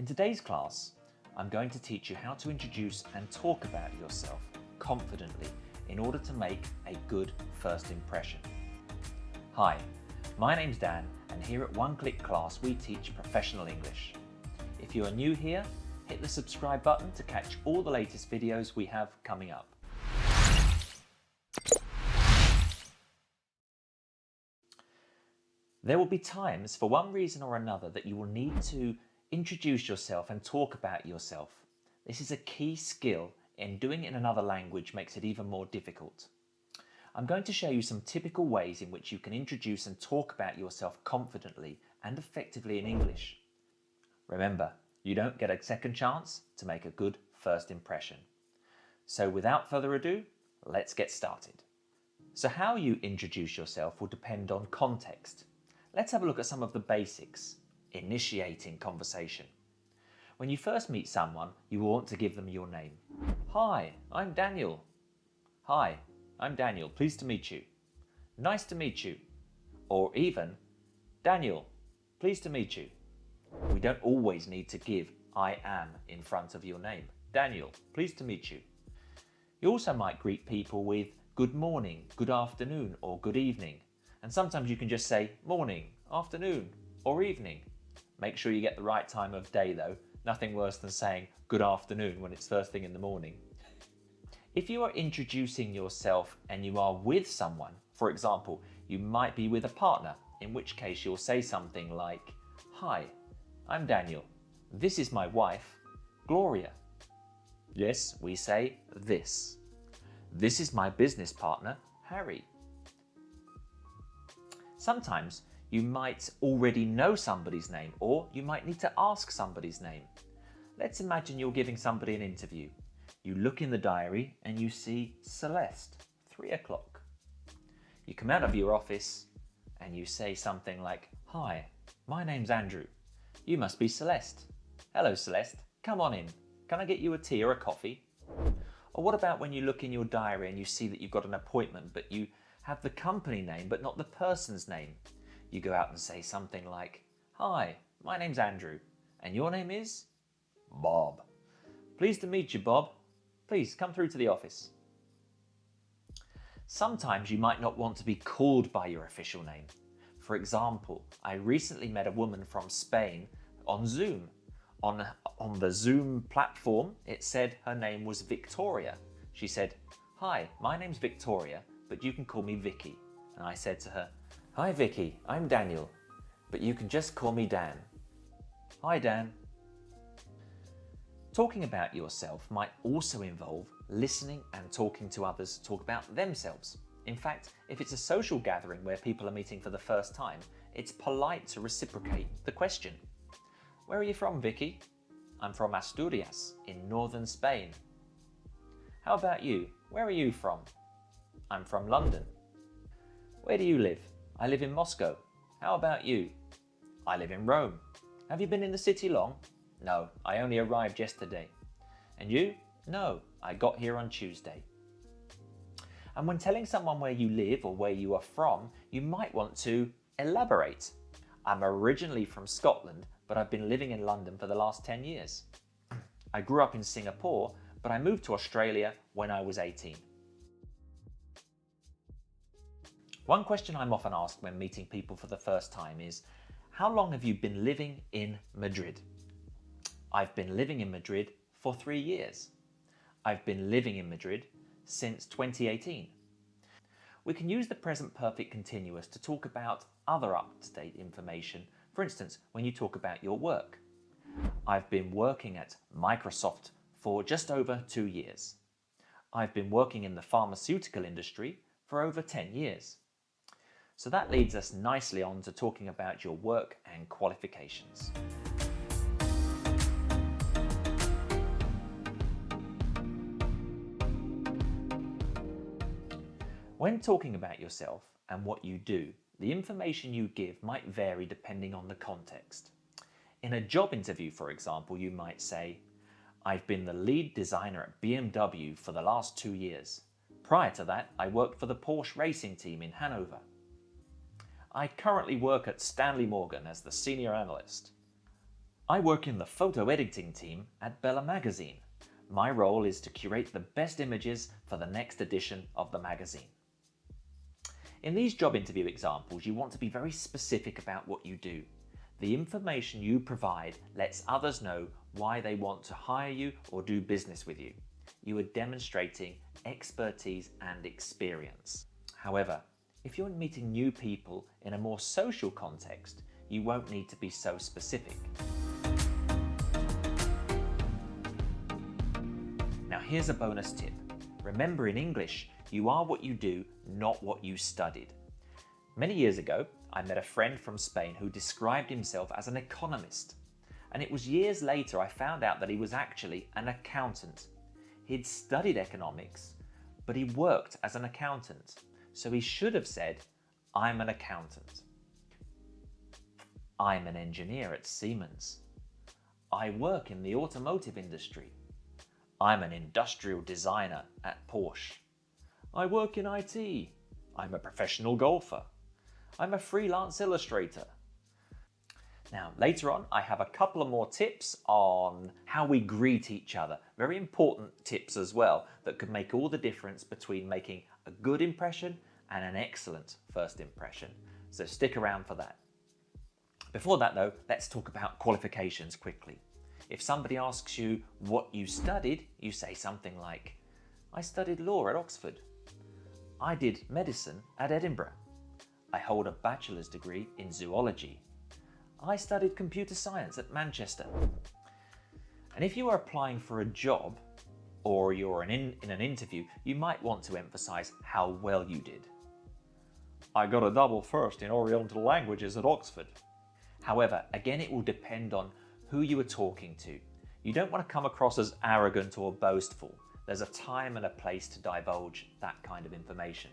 In today's class, I'm going to teach you how to introduce and talk about yourself confidently in order to make a good first impression. Hi, my name's Dan, and here at One Click Class we teach professional English. If you are new here, hit the subscribe button to catch all the latest videos we have coming up. There will be times, for one reason or another, that you will need to introduce yourself and talk about yourself. This is a key skill, and doing it in another language makes it even more difficult. I'm going to show you some typical ways in which you can introduce and talk about yourself confidently and effectively in English. Remember, you don't get a second chance to make a good first impression. So without further ado, let's get started. So how you introduce yourself will depend on context. Let's have a look at some of the basics. Initiating conversation. When you first meet someone, you will want to give them your name. Hi, I'm Daniel. Hi, I'm Daniel. Pleased to meet you. Nice to meet you. Or even, Daniel, pleased to meet you. We don't always need to give I am in front of your name. Daniel, pleased to meet you. You also might greet people with good morning, good afternoon, or good evening. And sometimes you can just say morning, afternoon, or evening. Make sure you get the right time of day though. Nothing worse than saying good afternoon when it's first thing in the morning. If you are introducing yourself and you are with someone, for example, you might be with a partner, in which case you'll say something like, hi, I'm Daniel. This is my wife, Gloria. Yes, we say this. This is my business partner, Harry. Sometimes you might already know somebody's name, or you might need to ask somebody's name. Let's imagine you're giving somebody an interview. You look in the diary and you see Celeste, 3 o'clock. You come out of your office and you say something like, hi, my name's Andrew. You must be Celeste. Hello, Celeste. Come on in. Can I get you a tea or a coffee? Or what about when you look in your diary and you see that you've got an appointment, but you have the company name, but not the person's name? You go out and say something like, hi, my name's Andrew, and your name is Bob. Pleased to meet you, Bob. Please come through to the office. Sometimes you might not want to be called by your official name. For example, I recently met a woman from Spain on Zoom. On the Zoom platform, it said her name was Victoria. She said, hi, my name's Victoria, but you can call me Vicky. And I said to her, hi Vicky, I'm Daniel, but you can just call me Dan. Hi Dan. Talking about yourself might also involve listening and talking to others talk about themselves. In fact, if it's a social gathering where people are meeting for the first time, it's polite to reciprocate the question. Where are you from, Vicky? I'm from Asturias in northern Spain. How about you? Where are you from? I'm from London. Where do you live? I live in Moscow. How about you? I live in Rome. Have you been in the city long? No, I only arrived yesterday. And you? No, I got here on Tuesday. And when telling someone where you live or where you are from, you might want to elaborate. I'm originally from Scotland, but I've been living in London for the last 10 years. I grew up in Singapore, but I moved to Australia when I was 18. One question I'm often asked when meeting people for the first time is, how long have you been living in Madrid? I've been living in Madrid for 3 years. I've been living in Madrid since 2018. We can use the present perfect continuous to talk about other up-to-date information. For instance, when you talk about your work. I've been working at Microsoft for just over 2 years. I've been working in the pharmaceutical industry for over 10 years. So that leads us nicely on to talking about your work and qualifications. When talking about yourself and what you do, the information you give might vary depending on the context. In a job interview, for example, you might say, I've been the lead designer at BMW for the last 2 years. Prior to that, I worked for the Porsche racing team in Hanover. I currently work at Stanley Morgan as the senior analyst. I work in the photo editing team at Bella Magazine. My role is to curate the best images for the next edition of the magazine. In these job interview examples, you want to be very specific about what you do. The information you provide lets others know why they want to hire you or do business with you. You are demonstrating expertise and experience. However, if you're meeting new people in a more social context, you won't need to be so specific. Now here's a bonus tip. Remember, in English, you are what you do, not what you studied. Many years ago, I met a friend from Spain who described himself as an economist. And it was years later I found out that he was actually an accountant. He'd studied economics, but he worked as an accountant. So he should have said, I'm an accountant. I'm an engineer at Siemens. I work in the automotive industry. I'm an industrial designer at Porsche. I work in IT. I'm a professional golfer. I'm a freelance illustrator. Now, later on, I have a couple of more tips on how we greet each other. Very important tips as well that could make all the difference between making a good impression and an excellent first impression. So stick around for that. Before that though, let's talk about qualifications quickly. If somebody asks you what you studied, you say something like, I studied law at Oxford. I did medicine at Edinburgh. I hold a bachelor's degree in zoology. I studied computer science at Manchester. And if you are applying for a job or you're in an interview, you might want to emphasize how well you did. I got a double first in Oriental languages at Oxford. However, again, it will depend on who you are talking to. You don't want to come across as arrogant or boastful. There's a time and a place to divulge that kind of information.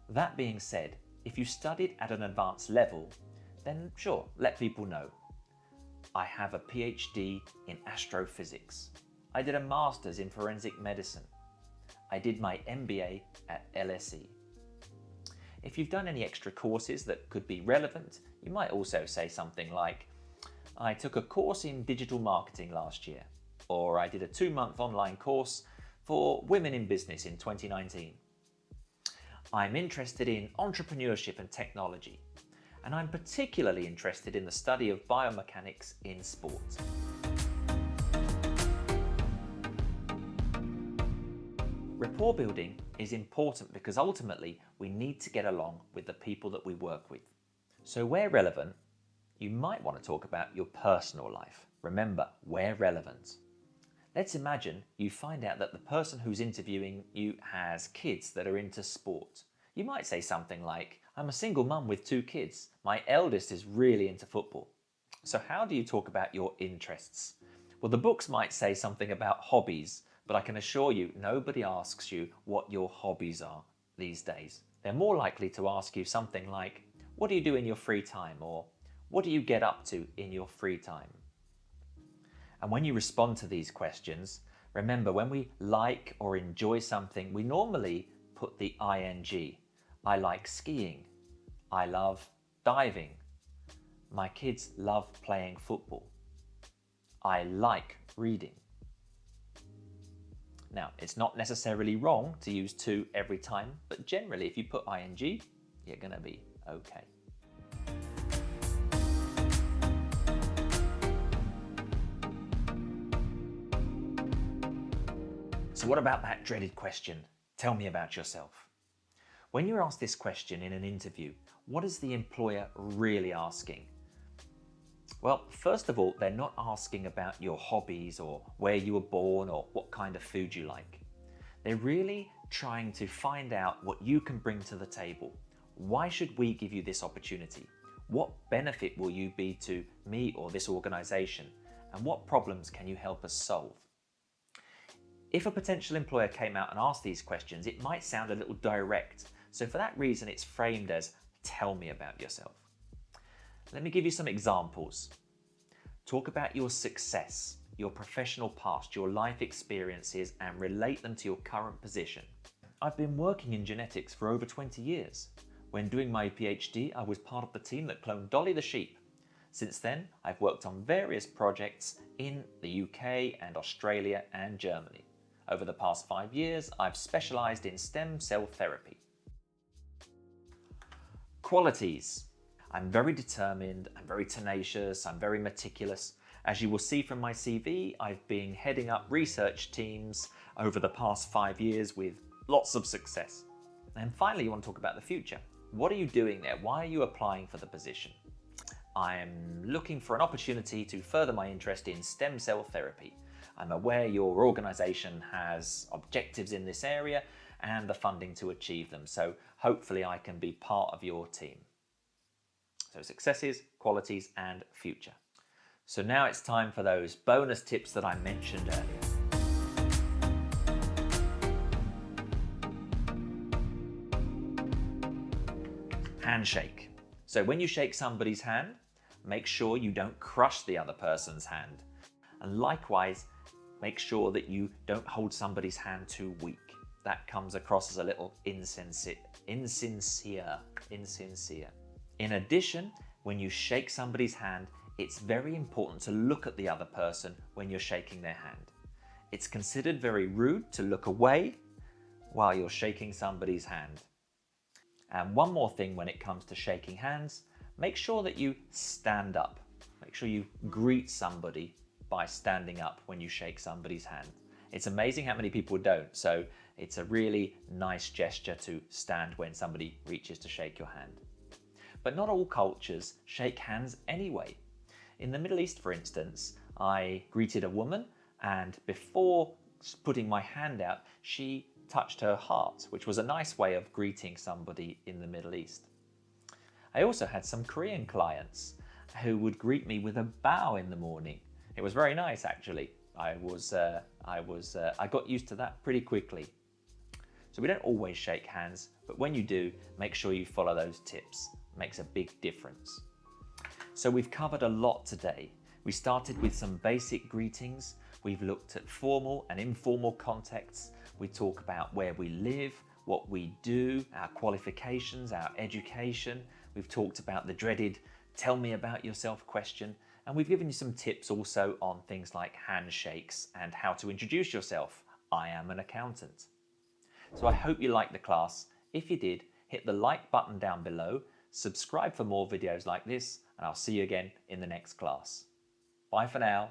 That being said, if you studied at an advanced level, then sure, let people know. I have a PhD in astrophysics. I did a master's in forensic medicine. I did my MBA at LSE. If you've done any extra courses that could be relevant, you might also say something like, I took a course in digital marketing last year, or I did a 2-month online course for women in business in 2019. I'm interested in entrepreneurship and technology, and I'm particularly interested in the study of biomechanics in sport. Rapport building is important because ultimately we need to get along with the people that we work with. So where relevant, you might want to talk about your personal life. Remember, where relevant. Let's imagine you find out that the person who's interviewing you has kids that are into sport. You might say something like, I'm a single mum with 2 kids. My eldest is really into football. So how do you talk about your interests? Well, the books might say something about hobbies, but I can assure you nobody asks you what your hobbies are these days. They're more likely to ask you something like, what do you do in your free time? Or what do you get up to in your free time? And when you respond to these questions, remember when we like or enjoy something, we normally put the ing. I like skiing. I love diving. My kids love playing football. I like reading. Now, it's not necessarily wrong to use to every time, but generally if you put ing, you're going to be okay. So what about that dreaded question? Tell me about yourself. When you're asked this question in an interview, what is the employer really asking? Well, first of all, they're not asking about your hobbies or where you were born or what kind of food you like. They're really trying to find out what you can bring to the table. Why should we give you this opportunity? What benefit will you be to me or this organization? And what problems can you help us solve? If a potential employer came out and asked these questions, it might sound a little direct. So for that reason, it's framed as, tell me about yourself. Let me give you some examples. Talk about your success, your professional past, your life experiences, and relate them to your current position. I've been working in genetics for over 20 years. When doing my PhD, I was part of the team that cloned Dolly the sheep. Since then, I've worked on various projects in the UK and Australia and Germany. Over the past 5 years, I've specialised in stem cell therapy. Qualities. I'm very determined, I'm very tenacious, I'm very meticulous. As you will see from my CV, I've been heading up research teams over the past 5 years with lots of success. And finally, you want to talk about the future. What are you doing there? Why are you applying for the position? I'm looking for an opportunity to further my interest in stem cell therapy. I'm aware your organisation has objectives in this area and the funding to achieve them, so hopefully I can be part of your team. So successes, qualities and future. So now it's time for those bonus tips that I mentioned earlier. Handshake. So when you shake somebody's hand, make sure you don't crush the other person's hand. And likewise, make sure that you don't hold somebody's hand too weak. That comes across as a little insincere. In addition, when you shake somebody's hand, it's very important to look at the other person when you're shaking their hand. It's considered very rude to look away while you're shaking somebody's hand. And one more thing when it comes to shaking hands, make sure that you stand up. Make sure you greet somebody by standing up when you shake somebody's hand. It's amazing how many people don't, so it's a really nice gesture to stand when somebody reaches to shake your hand. But not all cultures shake hands anyway. In the Middle East, for instance, I greeted a woman, and before putting my hand out, she touched her heart, which was a nice way of greeting somebody in the Middle East. I also had some Korean clients who would greet me with a bow in the morning. It was very nice, actually. I got used to that pretty quickly. So we don't always shake hands, but when you do, make sure you follow those tips. It makes a big difference. So we've covered a lot today. We started with some basic greetings. We've looked at formal and informal contexts. We talk about where we live, what we do, our qualifications, our education. We've talked about the dreaded tell me about yourself question. And we've given you some tips also on things like handshakes and how to introduce yourself. I am an accountant. So I hope you liked the class. If you did, hit the like button down below, subscribe for more videos like this, and I'll see you again in the next class. Bye for now.